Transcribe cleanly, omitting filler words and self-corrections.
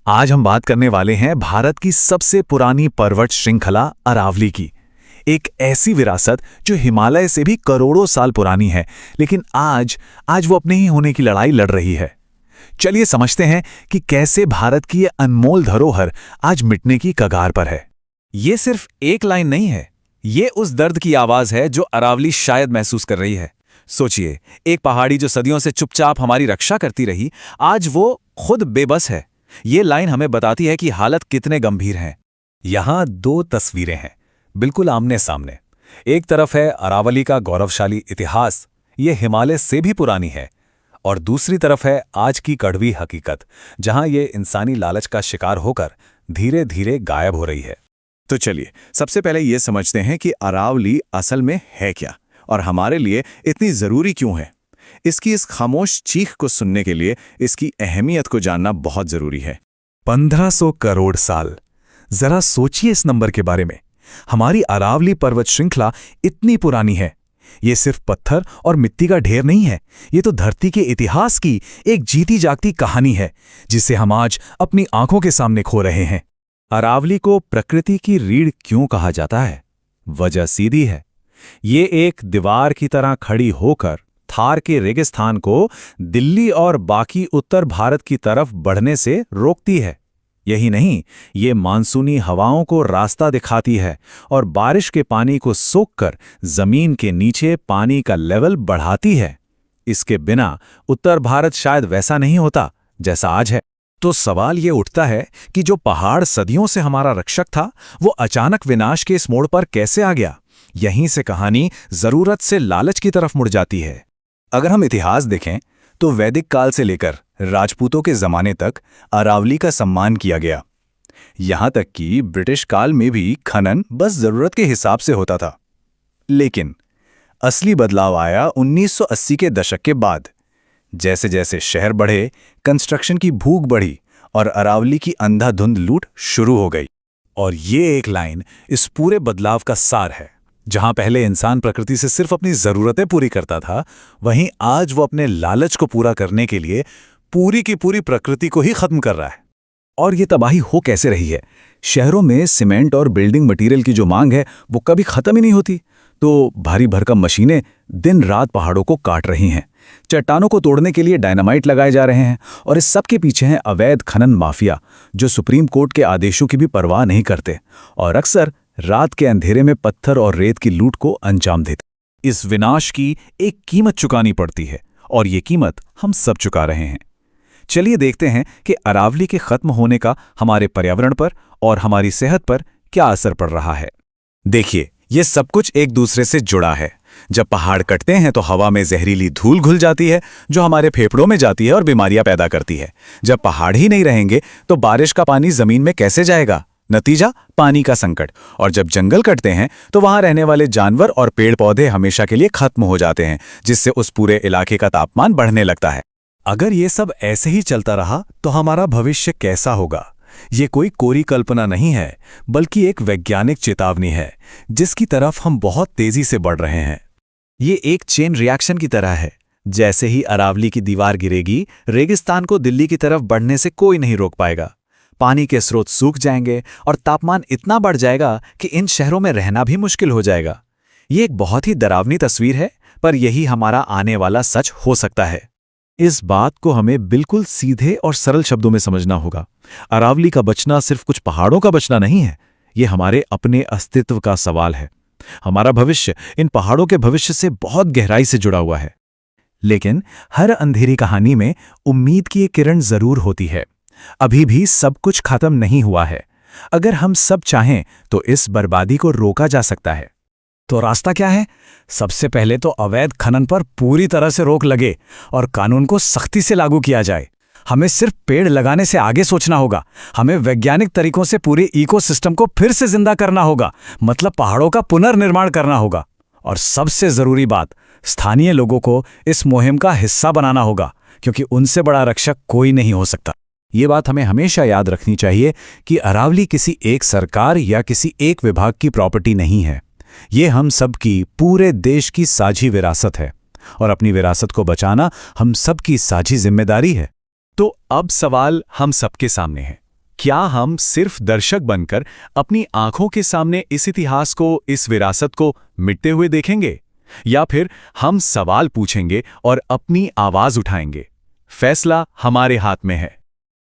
आज हम बात करने वाले हैं भारत की सबसे पुरानी पर्वत श्रृंखला अरावली की। एक ऐसी विरासत जो हिमालय से भी करोड़ों साल पुरानी है, लेकिन आज वो अपने ही होने की लड़ाई लड़ रही है। चलिए समझते हैं कि कैसे भारत की ये अनमोल धरोहर आज मिटने की कगार पर है। ये सिर्फ एक लाइन नहीं है, ये उस दर्द की आवाज है जो अरावली शायद महसूस कर रही है। सोचिए, एक पहाड़ी जो सदियों से चुपचाप हमारी रक्षा करती रही, आज वो खुद बेबस है। ये लाइन हमें बताती है कि हालत कितने गंभीर हैं। यहां दो तस्वीरें हैं, बिल्कुल आमने सामने। एक तरफ है अरावली का गौरवशाली इतिहास, ये हिमालय से भी पुरानी है, और दूसरी तरफ है आज की कड़वी हकीकत, जहां ये इंसानी लालच का शिकार होकर धीरे धीरे गायब हो रही है। तो चलिए सबसे पहले ये समझते हैं कि अरावली असल में है क्या और हमारे लिए इतनी जरूरी क्यों है। इसकी इस खामोश चीख को सुनने के लिए इसकी अहमियत को जानना बहुत जरूरी है। 1500 करोड़ साल। जरा सोचिए इस नंबर के बारे में। हमारी अरावली पर्वत श्रृंखला इतनी पुरानी है। ये सिर्फ पत्थर और मिट्टी का ढेर नहीं है, ये तो धरती के इतिहास की एक जीती जागती कहानी है, जिसे हम आज अपनी आंखों के सामने खो रहे हैं। अरावली को प्रकृति की रीढ़ क्यों कहा जाता है? वजह सीधी है। ये एक दीवार की तरह खड़ी होकर थार के रेगिस्तान को दिल्ली और बाकी उत्तर भारत की तरफ बढ़ने से रोकती है। यही नहीं, ये मानसूनी हवाओं को रास्ता दिखाती है और बारिश के पानी को सोखकर जमीन के नीचे पानी का लेवल बढ़ाती है। इसके बिना उत्तर भारत शायद वैसा नहीं होता जैसा आज है। तो सवाल ये उठता है कि जो पहाड़ सदियों से हमारा रक्षक था, वो अचानक विनाश के इस मोड़ पर कैसे आ गया? यहीं से कहानी जरूरत से लालच की तरफ मुड़ जाती है। अगर हम इतिहास देखें तो वैदिक काल से लेकर राजपूतों के जमाने तक अरावली का सम्मान किया गया। यहां तक कि ब्रिटिश काल में भी खनन बस जरूरत के हिसाब से होता था। लेकिन असली बदलाव आया 1980 के दशक के बाद। जैसे जैसे शहर बढ़े, कंस्ट्रक्शन की भूख बढ़ी और अरावली की अंधाधुंध लूट शुरू हो गई। और ये एक लाइन इस पूरे बदलाव का सार है। जहां पहले इंसान प्रकृति से सिर्फ अपनी जरूरतें पूरी करता था, वहीं आज वो अपने लालच को पूरा करने के लिए पूरी की पूरी प्रकृति को ही खत्म कर रहा है। और ये तबाही हो कैसे रही है? शहरों में सीमेंट और बिल्डिंग मटेरियल की जो मांग है, वो कभी खत्म ही नहीं होती। तो भारी भरकम मशीनें दिन रात पहाड़ों को काट रही हैं, चट्टानों को तोड़ने के लिए डायनामाइट लगाए जा रहे हैं, और इस सब के पीछे हैं अवैध खनन माफिया, जो सुप्रीम कोर्ट के आदेशों की भी परवाह नहीं करते और अक्सर रात के अंधेरे में पत्थर और रेत की लूट को अंजाम देते। इस विनाश की एक कीमत चुकानी पड़ती है, और ये कीमत हम सब चुका रहे हैं। चलिए देखते हैं कि अरावली के खत्म होने का हमारे पर्यावरण पर और हमारी सेहत पर क्या असर पड़ रहा है। देखिए, ये सब कुछ एक दूसरे से जुड़ा है। जब पहाड़ कटते हैं तो हवा में जहरीली धूल घुल जाती है, जो हमारे फेफड़ों में जाती है और बीमारियां पैदा करती है। जब पहाड़ ही नहीं रहेंगे तो बारिश का पानी जमीन में कैसे जाएगा? नतीजा, पानी का संकट। और जब जंगल कटते हैं तो वहां रहने वाले जानवर और पेड़ पौधे हमेशा के लिए खत्म हो जाते हैं, जिससे उस पूरे इलाके का तापमान बढ़ने लगता है। अगर ये सब ऐसे ही चलता रहा तो हमारा भविष्य कैसा होगा? ये कोई कोरी कल्पना नहीं है, बल्कि एक वैज्ञानिक चेतावनी है, जिसकी तरफ हम बहुत तेजी से बढ़ रहे हैं। ये एक चेन रिएक्शन की तरह है। जैसे ही अरावली की दीवार गिरेगी, रेगिस्तान को दिल्ली की तरफ बढ़ने से कोई नहीं रोक पाएगा। पानी के स्रोत सूख जाएंगे और तापमान इतना बढ़ जाएगा कि इन शहरों में रहना भी मुश्किल हो जाएगा। ये एक बहुत ही डरावनी तस्वीर है, पर यही हमारा आने वाला सच हो सकता है। इस बात को हमें बिल्कुल सीधे और सरल शब्दों में समझना होगा। अरावली का बचना सिर्फ कुछ पहाड़ों का बचना नहीं है, ये हमारे अपने अस्तित्व का सवाल है। हमारा भविष्य इन पहाड़ों के भविष्य से बहुत गहराई से जुड़ा हुआ है। लेकिन हर अंधेरी कहानी में उम्मीद की एक किरण जरूर होती है। अभी भी सब कुछ खत्म नहीं हुआ है। अगर हम सब चाहें तो इस बर्बादी को रोका जा सकता है। तो रास्ता क्या है? सबसे पहले तो अवैध खनन पर पूरी तरह से रोक लगे और कानून को सख्ती से लागू किया जाए। हमें सिर्फ पेड़ लगाने से आगे सोचना होगा। हमें वैज्ञानिक तरीकों से पूरे इकोसिस्टम को फिर से जिंदा करना होगा, मतलब पहाड़ों का पुनर्निर्माण करना होगा। और सबसे जरूरी बात, स्थानीय लोगों को इस मुहिम का हिस्सा बनाना होगा, क्योंकि उनसे बड़ा रक्षक कोई नहीं हो सकता। ये बात हमें हमेशा याद रखनी चाहिए कि अरावली किसी एक सरकार या किसी एक विभाग की प्रॉपर्टी नहीं है। ये हम सब की, पूरे देश की साझी विरासत है, और अपनी विरासत को बचाना हम सब की साझी जिम्मेदारी है। तो अब सवाल हम सबके सामने है, क्या हम सिर्फ दर्शक बनकर अपनी आंखों के सामने इस इतिहास को, इस विरासत को मिटते हुए देखेंगे, या फिर हम सवाल पूछेंगे और अपनी आवाज उठाएंगे? फैसला हमारे हाथ में है।